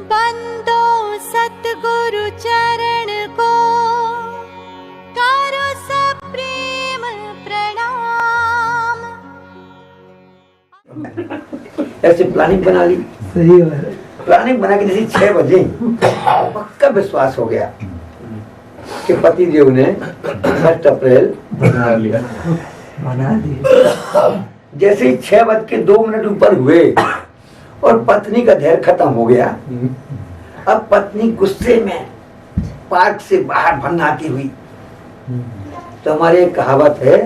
बंदो सतगुरु चरण को करो सब प्रेम प्रणाम। ऐसे प्लानिंग बना ली। सही है। प्लानिंग बना के जैसे 6 बजे पक्का विश्वास हो गया कि पति देव ने 1 अप्रैल बना दिया। जैसे ही 6:02 ऊपर हुए और पत्नी का धैर्य खत्म हो गया। अब पत्नी गुस्से में पार्क से बाहर भन्नाती हुई। तो हमारे एक कहावत है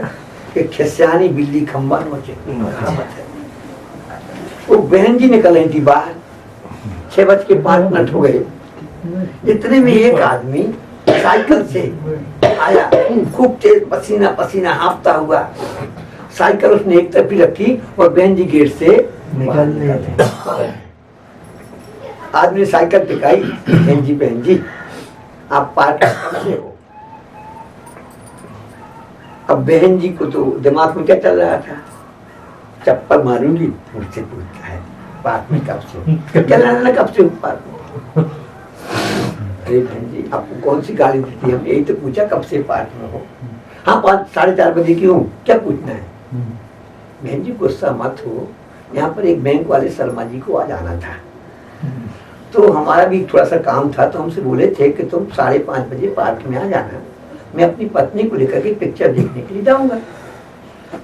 कि खिस्यानी बिल्ली खंबा नोचे, कहावत है। वो बहन जी निकल रही थी बाहर, 6:05 हो गए। इतने में एक आदमी साइकिल से आया, खूब तेज पसीना पसीना हाँफता हुआ। साइकिल उसने एक तरफ ही रखी और बहन जी गेट से निकल रहे थे। आदमी ने साइकिल टिकाई। बहन जी आप पार्क कब से हो? अब बहन जी को तो दिमाग में क्या चल रहा था, चप्पल मारूंगी। मुझसे पूछता है पार्क में कब से? चलना कब से पार्क में? अरे बहन जी आपको कौन सी गाड़ी दी थी? हम यही तो पूछा कब से पार्क में हो। हाँ 4:30 बजे की हूँ, क्या पूछना है? बहन जी गुस्सा मत हो, यहाँ पर एक बैंक वाले शर्मा जी को आज आना था, तो हमारा भी थोड़ा सा काम था, तो हमसे बोले थे कि तुम 5:30 बजे पार्क में आ जाना, मैं अपनी पत्नी को लेकर के पिक्चर देखने के लिए जाऊंगा।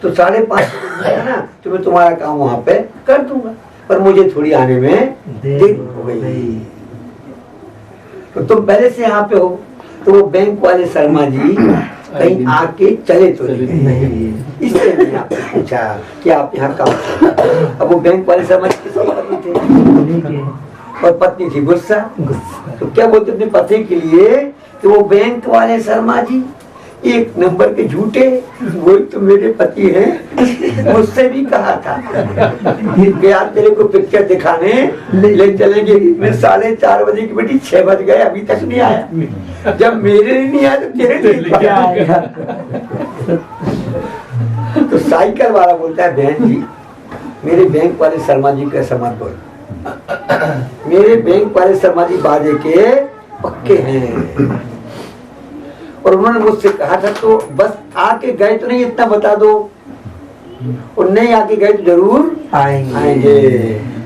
तो 5:30 बजे ना तो मैं तुम्हारा काम वहाँ पे कर दूंगा, पर मुझे थोड़ी आने में देर हो गई। तो तुम पहले से यहाँ पे हो। तो वो बैंक वाले शर्मा जी कहीं आके चले तो नहीं, इसलिए मैंने आपसे पूछा कि आप यहाँ कब? अब वो बैंक वाले शर्मा जी किसकी पत्नी थे और पत्नी थी गुस्सा। तो क्या बोलते अपने पति के लिए कि वो बैंक वाले शर्मा जी एक नंबर के झूठे, वो तो मेरे पति हैं। मुझसे भी कहा था कि यार तेरे को पिक्चर दिखाने ले चलेंगे। मैं 4:30 बजे की बेटी 6 बज गए अभी तक नहीं आया। जब मेरे नहीं आया तो तेरे लिए क्या आएगा? तो साइकिल वाला बोलता है बहन जी मेरे बैंक वाले शर्मा जी का समझ बोल, मेरे बैंक वाले शर्मा जी बाजे के पक्के हैं और उन्होंने मुझसे कहा था, तो बस आके गए तो नहीं इतना बता दो, और नहीं आके गए तो जरूर आएंगे।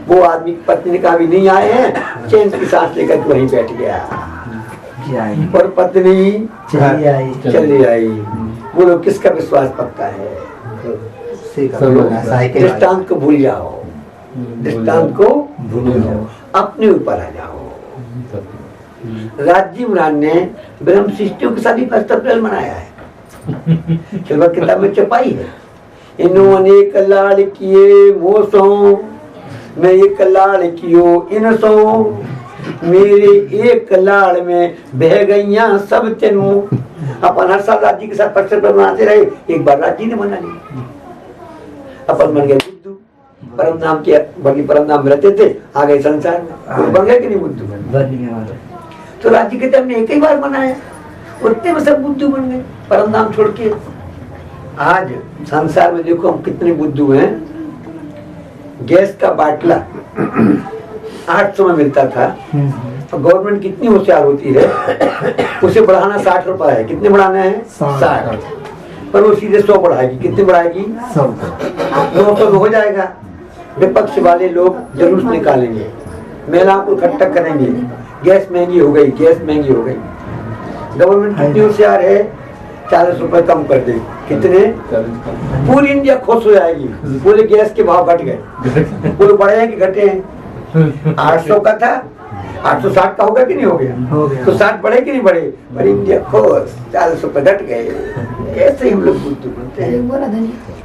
वो आदमी पत्नी ने कहा भी नहीं आए हैं, चैन की सांस लेकर वहीं बैठ गया और पत्नी चली आई। बोलो किसका विश्वास पक्का है? दृष्टांत को भूल जाओ, दृष्टांत को भूल जाओ, अपने ऊपर आ जाओ। राजीव रान ने ब्रह्म शिष्टियों के साथ ही 1 अप्रैल मनाया है, खिलवत किताब में छपाई है। इन्हों अनेक लाड़ किए मोसों, मैं एक लाड़ कियो इनसों, मेरे एक लाड़ में बह गईया सब तेनों। अपन हर साल राज्य के साथ 1 अप्रैल मनाते रहे, एक बार राज्य ने मना लिया, अपन बन गए बुद्धू। परम नाम के बल्कि परम नाम में रहते थे, आ गए संसार में, बन गए कि नहीं बुद्धू? बन गए। तो राज्य के हमने एक ही बार मनाया, उतने में सब बुद्धू बन गए परम नाम छोड़ के। आज संसार में देखो हम कितने बुद्धू हैं। गैस का बाटला 800 में मिलता था, और गवर्नमेंट कितनी होशियार होती है, उसे बढ़ाना 60 रुपए है। कितने बढ़ाना है? 60, पर वो सीधे 100 बढ़ाएगी। कितने बढ़ाएगी? 100 हो जाएगा। विपक्ष वाले लोग जुलूस निकालेंगे, महिलाओं को इकट्ठा करेंगे, गैस महंगी हो गई, गैस महंगी हो गई। गवर्नमेंट कितनी होशियार है, 40 रुपए कम कर दे। कितने? पूरी इंडिया खुश हो जाएगी, बोले गैस के भाव घट गए। बोले बढ़े हैं कि घटे हैं? 800 का था, 860 का होगा कि नहीं हो गया? तो 60 बढ़े कि नहीं बढ़े? पर इंडिया खुश, 40 रुपए घट गए। ऐसे ही हम लोग बुद्धू बनते हैं,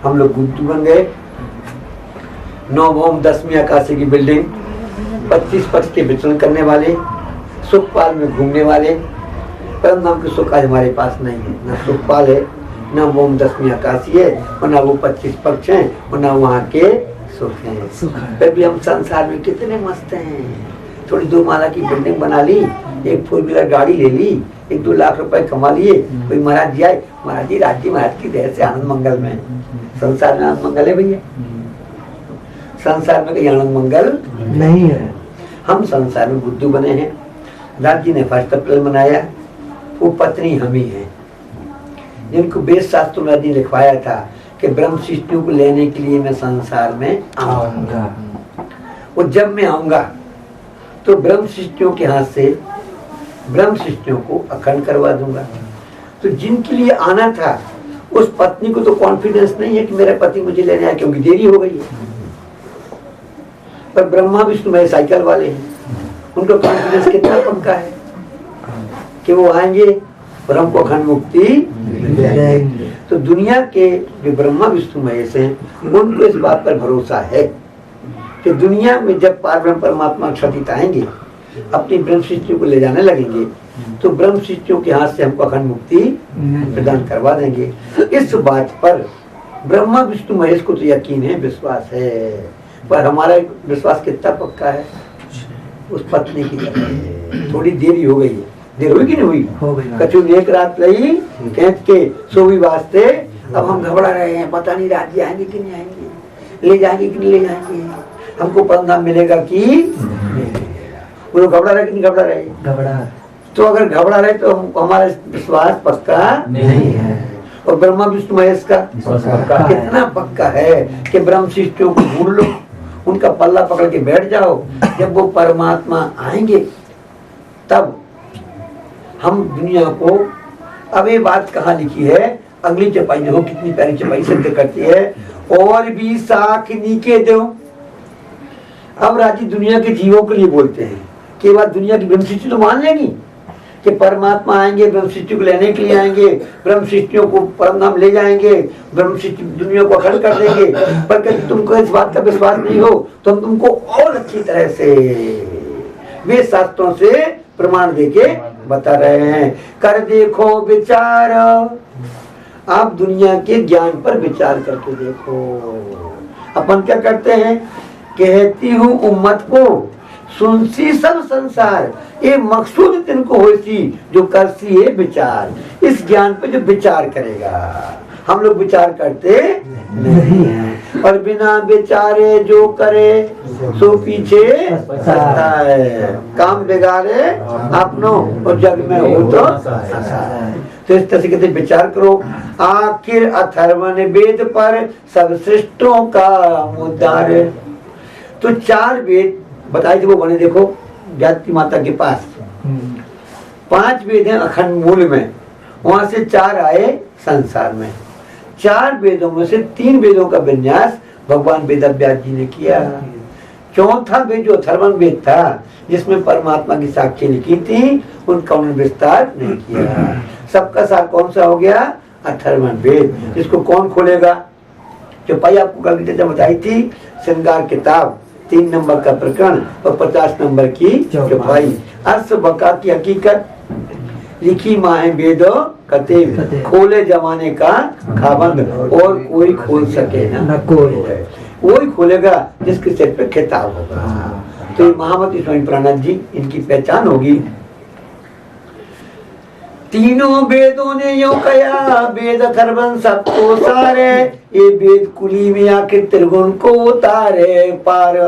हम लोग बुद्धू बन गए। 9 बम 10वीं आकाशी की बिल्डिंग, 25 पक्ष के विचरण करने वाले, सुखपाल में घूमने वाले। परम नाम के सुख आज हमारे पास नहीं है, ना सुखपाल है, ना वो 10वीं आकाशी है, और ना वो 25 पक्ष हैं, और ना वहाँ के सुख हैं। फिर भी हम संसार में कितने मस्त हैं। थोड़ी 2 माला की बिल्डिंग बना ली, एक 4 व्हीलर गाड़ी ले ली, 1-2 लाख रुपए कमा लिए। कोई महाराज जी आए, महाराज जी राज्य महाराज की दया से आनंद मंगल में। संसार में आनंद मंगल है भैया? संसार में कहीं आनंद मंगल नहीं है। हम संसार में बुद्धू बने हैं। दादा जी ने 1 अप्रैल मनाया, वो पत्नी हम ही हैं जिनको वेद शास्त्रों में लिखवाया था कि ब्रह्म सृष्टियों को लेने के लिए मैं संसार में आऊंगा। और जब मैं आऊंगा तो ब्रह्म सृष्टियों के हाथ से ब्रह्म सृष्टियों को अखंड करवा दूंगा। तो जिनके लिए आना था उस पत्नी को तो कॉन्फिडेंस नहीं है कि मेरा पति मुझे लेने आया, क्योंकि देरी हो गई है। पर ब्रह्मा विष्णु महेश साइकिल वाले हैं, उनका कॉन्फिडेंस कितना पक्का है कि वो आएंगे और हमको अखंड मुक्ति देंगे। तो दुनिया के जो ब्रह्मा विष्णु महेश हैं उनको इस बात पर भरोसा है कि दुनिया में जब पारब्रह्म परमात्मा क्षतित आएंगे, अपनी ब्रह्म सृष्टि को ले जाने लगेंगे, तो ब्रह्म सृष्टियों के हाथ से हमको अखंड मुक्ति प्रदान करवा देंगे। इस बात पर ब्रह्मा विष्णु महेश को तो यकीन है, विश्वास है, पर हमारा विश्वास कितना पक्का है उस पत्नी की तरह। थोड़ी देरी हो गई है, देर हुई कि नहीं हुई? कछु एक रात रही कैद के सोवी वास्ते। अब हम घबरा रहे हैं, पता नहीं रात जी आएंगे कि नहीं आएंगे, ले जाएंगे कि नहीं ले जाएंगे, हमको परिणाम मिलेगा कि वो लोग घबरा रहे कि नहीं घबरा रहे? घबरा। तो अगर घबरा रहे तो हमारा विश्वास पक्का नहीं है। और ब्रह्मा विष्णु महेश का कितना पक्का है कि ब्रह्म सृष्टियों को ढूंढ लो, उनका पल्ला पकड़ के बैठ जाओ। जब वो परमात्मा आएंगे तब हम दुनिया को, अब ये बात कहाँ लिखी है, अगली चपाई देखो कितनी प्यारी चपाई सिद्ध करती है, और भी साख नीके दो। अब राजी दुनिया के जीवों के लिए बोलते हैं कि बात दुनिया की ब्रह्म सृष्टि तो मान लेगी कि परमात्मा आएंगे, ब्रह्म सृष्टि को लेने के लिए आएंगे, ब्रह्म सृष्टियों को परम नाम ले जाएंगे, ब्रह्म सृष्टि दुनिया को अखंड कर देंगे। पर कभी तुमको इस बात का विश्वास नहीं हो तो हम तुमको और अच्छी तरह से वे शास्त्रों से प्रमाण देके बता रहे हैं। कर देखो विचार, आप दुनिया के ज्ञान पर विचार करके देखो। अपन क्या करते हैं, कहती हूँ उम्मत को सुनसी सब संसार, ये मकसूद तिनको होती जो करती है विचार। इस ज्ञान पे जो विचार करेगा, हम लोग विचार करते नहीं हैं, और बिना विचारे जो करे सो पीछे पछता है। काम बिगाड़े अपनो और जग में हो तो इस तरह से कहते विचार करो। आखिर अथर्वण वेद पर सब सृष्टों का उद्धार। तो 4 वेद बताए थे वो बने, देखो जाति माता के पास 5 वेद हैं अखंड मूल में, वहां से 4 आए संसार में। 4 वेदों में से 3 वेदों का विन्यास भगवान वेदव्यास जी ने किया। चौथा वेद जो अथर्वण वेद था, जिसमें परमात्मा की साक्षी लिखी थी, उनका उन्होंने विस्तार नहीं किया। सबका सार कौन सा हो गया? अथर्वण वेद। जिसको कौन खोलेगा? जो भाई आपको कल की बताई थी, श्रृंगार किताब 3 नंबर का प्रकरण और 50 नंबर की चौपाई। अर्थ बका की हकीकत लिखी माए वेदो कते, खोले जमाने का खाबंद, और कोई खोल सके ना कोई, वही खोलेगा जिसके सिर पे खिताब होगा। तो महामती स्वामी प्राणनाथ जी, इनकी पहचान होगी। तीनों वेदों ने यो कया, वेद अथर्वण सबको सारे, ये वेद कुली में आखिर त्रिगुण को उतारे पार।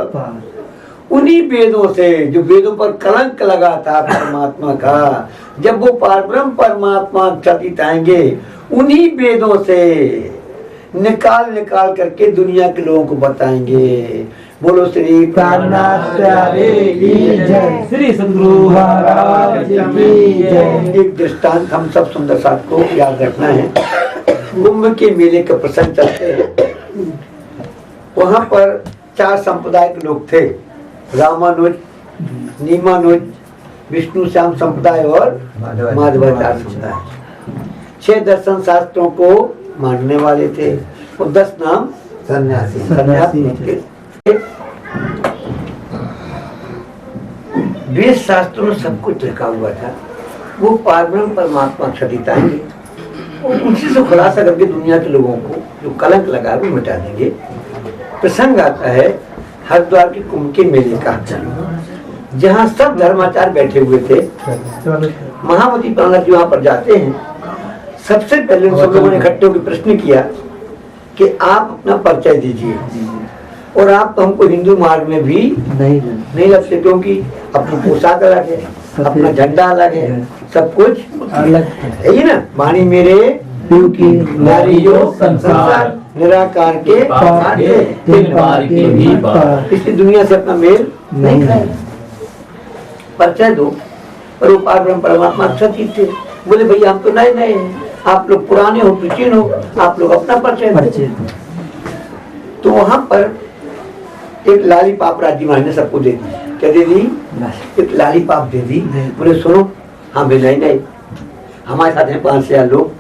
उन्हीं वेदों से, जो वेदों पर कलंक लगा था परमात्मा का, जब वो पारब्रह्म परमात्मा क्षतित आएंगे, उन्हीं वेदों से निकाल निकाल करके दुनिया के लोगों को बताएंगे। बोलो श्री प्राणनाथ प्यारे की जय, श्री सद्गुरु महाराज की जय। एक दृष्टांत हम सब सुंदर साथ को याद रखना है। कुंभ के मेले का प्रसंग चलते हैं। वहां पर 4 संप्रदाय के लोग थे, रामानुज, नीमानुज, विष्णु श्याम संप्रदाय और माधवाचार्य संप्रदाय। 6 दर्शन शास्त्रों को मानने वाले थे और 10 नाम सन्यासी। वेद शास्त्रों में सब कुछ लिखा हुआ था। वो पारब्रह्म परमात्मा क्षतित आएंगे, उसी से खुलासा करके दुनिया के लोगों को जो कलंक लगा वो मिटा देंगे। प्रसंग आता है हरिद्वार के कुंभ के मेले का, जहाँ सब धर्माचार्य बैठे हुए थे। महामती प्राणनाथ जी वहां पर जाते हैं। सबसे पहले उन सब लोगों ने इकट्ठे होकर प्रश्न किया कि आप अपना परिचय दीजिए। और आप तो हमको हिंदू मार्ग में भी नहीं नहीं लगते, क्योंकि अपनी पोशाक अलग है, अपना झंडा अलग है, सब कुछ अलग है ही ना। वाणी मेरे क्योंकि नारी जो संसार निराकार के पाके तिन बार के भी बार। इसलिए दुनिया से अपना मेल नहीं खाएगा। परिचय दो, पर वो पार ब्रह्म परमात्मा अच्छा चीज थे। बोले भैया हम तो नए नए हैं, आप लोग पुराने हो, प्राचीन हो, आप लोग अपना परिचय दो। तो वहां पर एक लालीपाप राज्य महाराज ने सबको दे दी। क्या दे दी? एक लालीपाप दे दी। बोले सुनो, हाँ भाई नहीं नहीं, हमारे साथ हैं 5,000 लोग,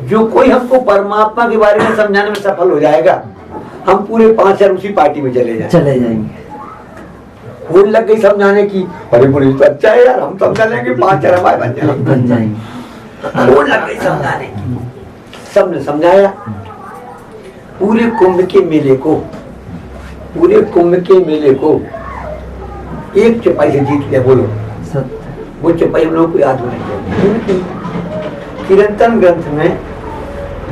जो कोई हमको परमात्मा के बारे में समझाने में सफल हो जाएगा, हम पूरे 5,000 उसी पार्टी में चले जाएंगे। फूल लग गई समझाने की, अरे बोले तो अच्छा है यार, हम समझा लेंगे, 5,000 हमारे बन जाएंगे। फूल लग गई समझाने की, सबने समझाया। पूरे कुंभ के मेले को, पूरे कुंभ के मेले को एक चपाई से जीत लिया। बोलो वो चपाई हम लोगों को याद होनी चाहिए। कीर्तन ग्रंथ में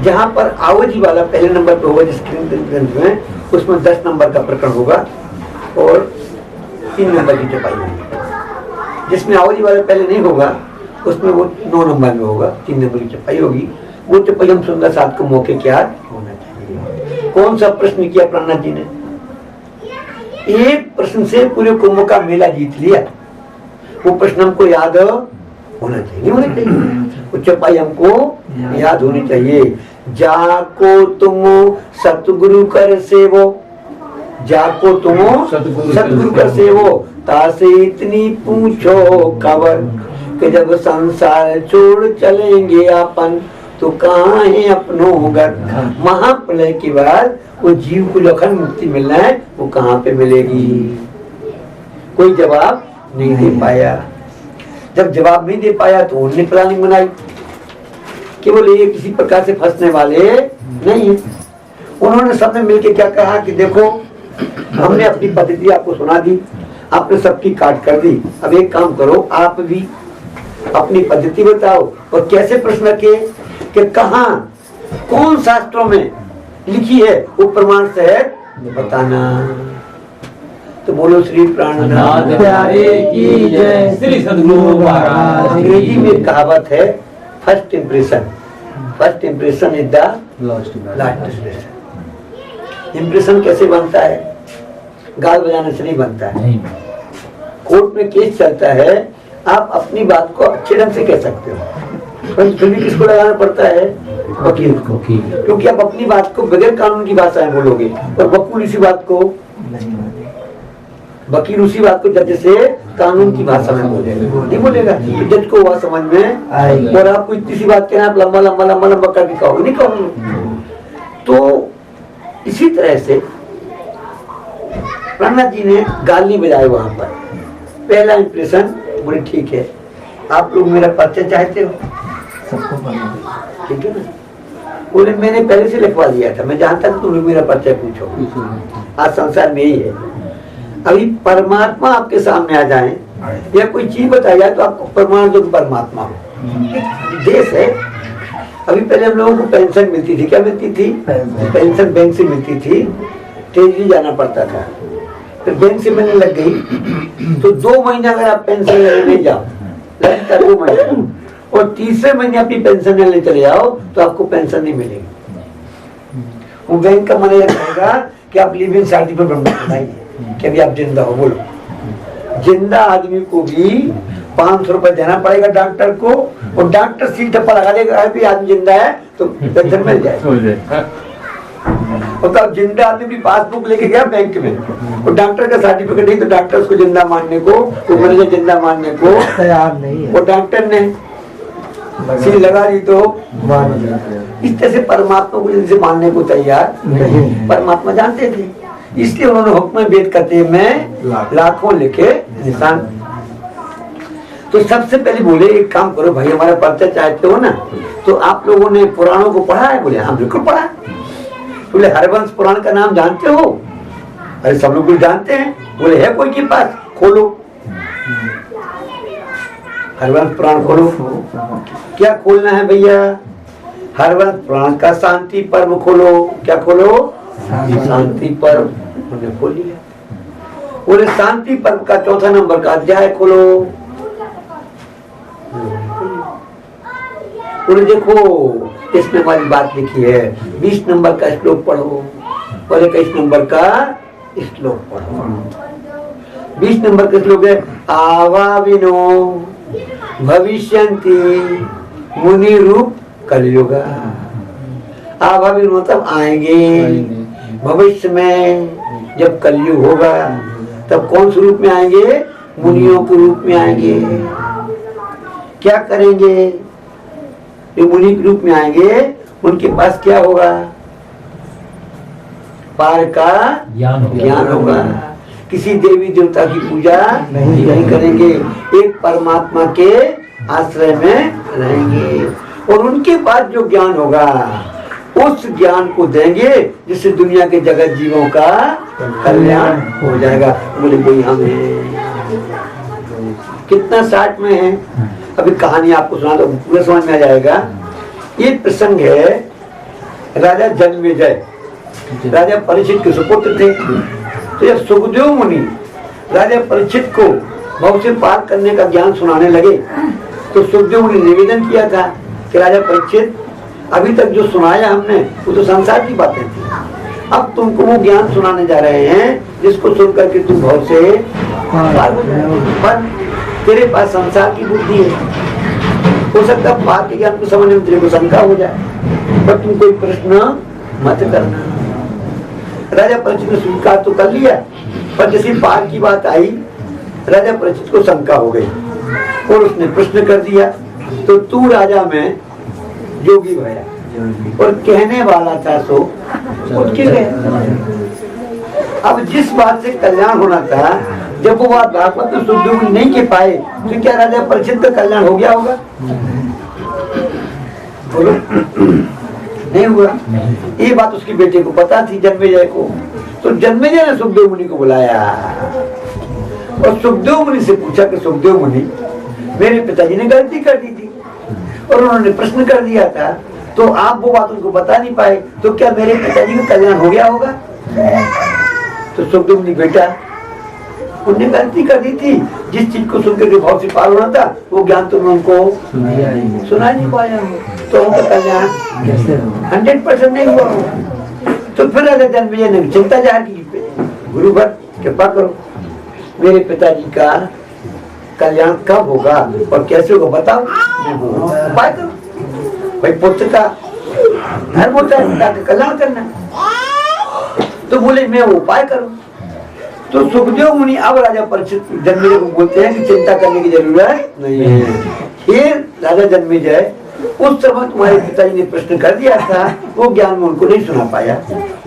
जहां पर आवजी वाला पहले नंबर पे होगा, जिस कीर्तन ग्रंथ में, उसमें 10 नंबर का प्रकरण होगा और 3 नंबर की चपाई होगी। जिसमें आवजी वाला पहले नहीं होगा, उसमें वो 9 नंबर में होगा, 3 नंबर की चपाई होगी। वो चपाई हम सुंदर साथ को मौके क्या होना चाहिए। कौन सा प्रश्न किया प्राणनाथ जी ने? एक प्रश्न से पूरे कुंभ का मेला जीत लिया। वो प्रश्न हमको याद होना चाहिए, नहीं होना चाहिए। वो चपाई हमको याद होनी चाहिए। जाको तुम सतगुरु कर सेवो, जाको तुम सतगुरु कर सेवो, तासे इतनी पूछो खबर कि जब संसार छोड़ चलेंगे अपन, तो कहाँ है अपनों घर। महाप्रलय के बाद वो जीव को लखन मुक्ति मिलना है, वो कहाँ पे मिलेगी? कोई जवाब नहीं दे पाया। जब जवाब नहीं दे पाया तो उन्होंने प्लानिंग बनाई। केवल ये किसी प्रकार से फंसने वाले नहीं है। उन्होंने सबने मिलकर क्या कहा कि देखो, हमने अपनी पद्धति आपको सुना दी, आपने सबकी काट कर दी। अब एक काम करो, आप भी अपनी पद्धति बताओ और कैसे प्रश्न रखे कि कहाँ कौन शास्त्रों में लिखी है, वो प्रमाण से है बताना। तो बोलो श्री प्राणनाथ प्यारे की जय, श्री सद्गुरु महाराज। अंग्रेजी में कहावत है, first impression, first impression is the last impression. Impression कैसे बनता है? गाल बजाने से नहीं बनता है। कोर्ट में केस चलता है, आप अपनी बात को अच्छे ढंग से कह सकते हो, पर फिर भी किसको लगाना पड़ता है? वकील को। क्योंकि आप अपनी बात को बगैर कानून की भाषा में बोलोगे और वकील इसी बात को, वकील उसी बात को जज से कानून की भाषा में बोलेगा, नहीं बोलेगा। तो जज को वह समझ में आएगी। और आपको इतनी सी बात कहना, आप लंबा लंबा लंबा लंबा करके कहोगे, नहीं कहोगे। तो इसी तरह से प्राणनाथ जी ने गाल नहीं बजाए वहां पर। पहला इंप्रेशन बोले ठीक है, आप लोग मेरा परिचय चाहते हो, ठीक है ना? बोले मैंने पहले से लिखवा दिया था, मैं जानता था तुम लोग मेरा परिचय पूछो। आज संसार में यही है। अभी परमात्मा आपके सामने आ जाए या कोई चीज बताई जाए तो आपको प्रमाण दो परमात्मा हो। देश है, अभी पहले हम लोगों को पेंशन मिलती थी। क्या मिलती थी? पेंशन बैंक से मिलती थी, ट्रेजरी जाना पड़ता था। फिर बैंक से मिलने लग गई तो 2 महीने अगर आप पेंशन लेने नहीं जाओ, लगता 2 महीने, और तीसरे महीने अपनी पेंशन लेने चले जाओ तो आपको पेंशन नहीं मिलेगी। वो बैंक का मैनेजर कहेगा कि आप लिविंग सर्टिफिकेट बनाइए कि अभी आप जिंदा हो। बोलो, जिंदा आदमी को भी 500 रुपए देना पड़ेगा डॉक्टर को, और डॉक्टर सीट पर लगा देगा अभी आदमी जिंदा है तो पेंशन मिल जाए। और तब जिंदा आदमी भी पासबुक लेके गया बैंक में, और डॉक्टर का सर्टिफिकेट नहीं, तो डॉक्टर उसको जिंदा मानने को, तो मैनेजर जिंदा मानने को तैयार नहीं है। और डॉक्टर ने सील लगा दी तो इस तरह से परमात्मा को जिनसे मानने को तैयार नहीं। परमात्मा जानते थे, इसलिए उन्होंने हुक्म वेद कहते में लाखों लिखे निशान। तो सबसे पहले बोले एक काम करो भाई, हमारा परिचय चाहते हो ना, तो आप लोगों ने पुराणों को पढ़ा है? बोले हाँ बिल्कुल पढ़ा। बोले हरवंश पुराण का नाम जानते हो? अरे सब लोग जानते हैं। बोले है कोई के पास? खोलो हरवंश पुराण, खोलो। क्या खोलना है भैया? हरवंश पुराण का शांति पर्व खोलो। क्या खोलो? शांति पर्व। उन्होंने खोल लिया। बोले शांति पर्व का 4 नंबर का अध्याय खोलो। बोले देखो इसमें हमारी बात लिखी है, 20 नंबर का श्लोक पढ़ो। बोले 21 नंबर का श्लोक पढ़ो। 20 नंबर का श्लोक है, आवाविनो भविष्यन्ति मुनि रूप कलयुग। आवाविनो मतलब आएंगे, भविष्य में जब कलयुग होगा तब कौन से रूप में आएंगे? मुनियों के रूप में आएंगे। क्या करेंगे? जो मुनि के रूप में आएंगे उनके पास क्या होगा? पार का ज्ञान होगा। किसी देवी देवता की पूजा नहीं करेंगे, एक परमात्मा के आश्रय में रहेंगे और उनके पास जो ज्ञान होगा उस ज्ञान को देंगे जिससे दुनिया के जगत जीवों का कल्याण हो जाएगा। बोले भाई हमें कितना 60 में है। अभी कहानी आपको सुना तो पूरा समझ में आ जाएगा। ये प्रसंग है राजा जन्मेजय, राजा परीक्षित के सुपुत्र थे। तो जब सुखदेव मुनि राजा परीक्षित को भव से पार करने का ज्ञान सुनाने लगे तो सुखदेव मुनि निवेदन किया था कि राजा परीक्षित, अभी तक जो सुनाया हमने वो तो संसार की बातें थी, अब तुमको वो ज्ञान सुनाने जा रहे हैं जिसको सुन करके तुम भव से पार हो जाओगे। पर तेरे पास संसार की बुद्धि है, हो सकता है पार के ज्ञान को समझने में तेरे को शंका हो जाए, पर तुम कोई प्रश्न मत करना। राजा परीक्षित ने स्वीकार तो कर लिया, पर जैसे पार की बात आई राजा परीक्षित को शंका हो गई और उसने प्रश्न कर दिया। तो तू राजा में जोगी भया और कहने वाला था सो उठ के गया। अब जिस बात से कल्याण होना था, जब वो बात भागवत में सुखदेव नहीं कह पाए तो क्या राजा परीक्षित का कल्याण हो गया होगा? बोलो नहीं हुआ। ये बात उसके बेटे को पता थी, जन्मेजय को। तो जन्मेजय ने सुखदेव मुनि को बुलाया और सुखदेव मुनि से पूछा कि सुखदेव मुनि, मेरे पिताजी ने गलती कर दी थी और उन्होंने प्रश्न कर दिया था, तो आप वो बात उनको बता नहीं पाए, तो क्या मेरे पिताजी का कल्याण हो गया होगा? तो सुखदेव मुनि, बेटा उन्होंने गलती कर दी थी, जिस चीज को सुनकर के भाव से पार होना था वो ज्ञान तुमने उनको सुना नहीं पाया, तो उनका कल्याण 100% नहीं हुआ। तो फिर राजा जन्मेजय ने चिंता जाहिर की, गुरुवर कृपा करो, मेरे पिताजी का कल्याण कब होगा और कैसे होगा बताओ, उपाय करो। भाई पुत्र का धर्म होता है पिता का कल्याण करना, तो बोले मैं वो उपाय करूं। तो सुखदेव मुनि अब राजा परीक्षित जन्मेजय को बोलते हैं कि चिंता करने की जरूरत नहीं है। हे राजा जन्मेजय, उस समय तुम्हारे पिताजी ने प्रश्न कर दिया था, वो ज्ञान में उनको नहीं सुना पाया,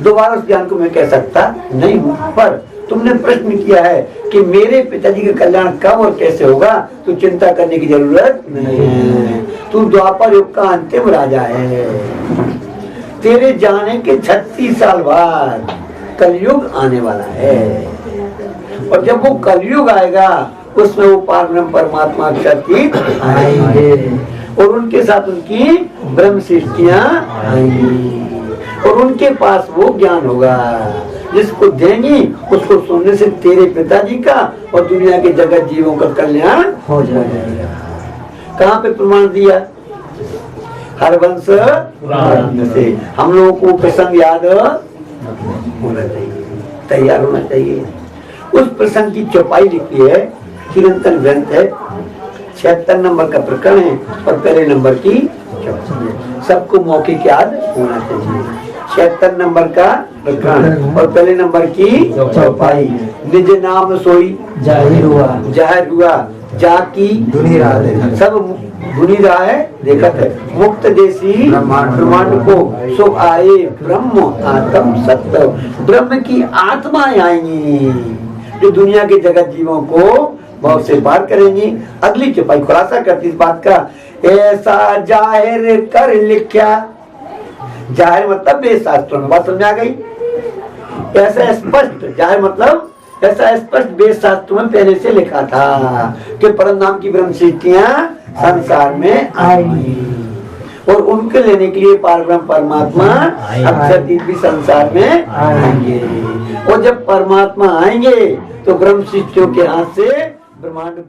दोबारा उस ज्ञान को मैं कह सकता नहीं हूँ, पर तुमने प्रश्न किया है कि मेरे पिताजी का कल्याण कब और कैसे होगा, तो चिंता करने की जरूरत नहीं है। तू द्वापर युग का अंतिम राजा है, तेरे जाने के 36 साल बाद कलयुग आने वाला है और जब वो कलयुग आएगा उसमें वो पारब्रह्म परमात्मा शक्ति आएंगे और उनके साथ उनकी ब्रह्म सृष्टियां आएंगी और उनके पास वो ज्ञान होगा जिसको देंगी, उसको सुनने से तेरे पिताजी का और दुनिया के जगत जीवों का कल्याण हो जाएगा। कहाँ पे प्रमाण दिया? हरवंश पुराण से। हम लोगों को प्रसंग याद होना चाहिए, तैयार होना चाहिए। उस प्रसंग की चौपाई लिखी है, चिरंतन ग्रंथ है, 76 नंबर का प्रकरण है और पहले नंबर की चौपाई है। सबको मौखिक याद होना चाहिए। 76 नंबर का प्रकरण और पहले नंबर की चौपाई। निज नाम सोई जाहिर हुआ जाकी धुनी राह, सब धुनी राह देखत है। मुक्त देशी ब्रह्मांड को सो आए ब्रह्म आत्म सत्य, ब्रह्म की आत्माएं आएंगी जो दुनिया के जगत जीवों को बहुत से पार करेंगी। अगली चौपाई खुलासा करती इस बात का, ऐसा जाहिर कर लिखा, जाहिर मतलब वेद शास्त्रों में, बात समझ आ गई? ऐसा स्पष्ट, जाहिर मतलब ऐसा स्पष्ट वेद शास्त्रों में पहले से लिखा था कि परम नाम की ब्रह्म सृष्टियां संसार में आएंगी और उनके लेने के लिए पारब्रह्म परमात्मा अक्षर भी संसार में आएंगे। और जब परमात्मा आएंगे तो ब्रह्म शिष्यों के हाथ से ब्रह्मांड को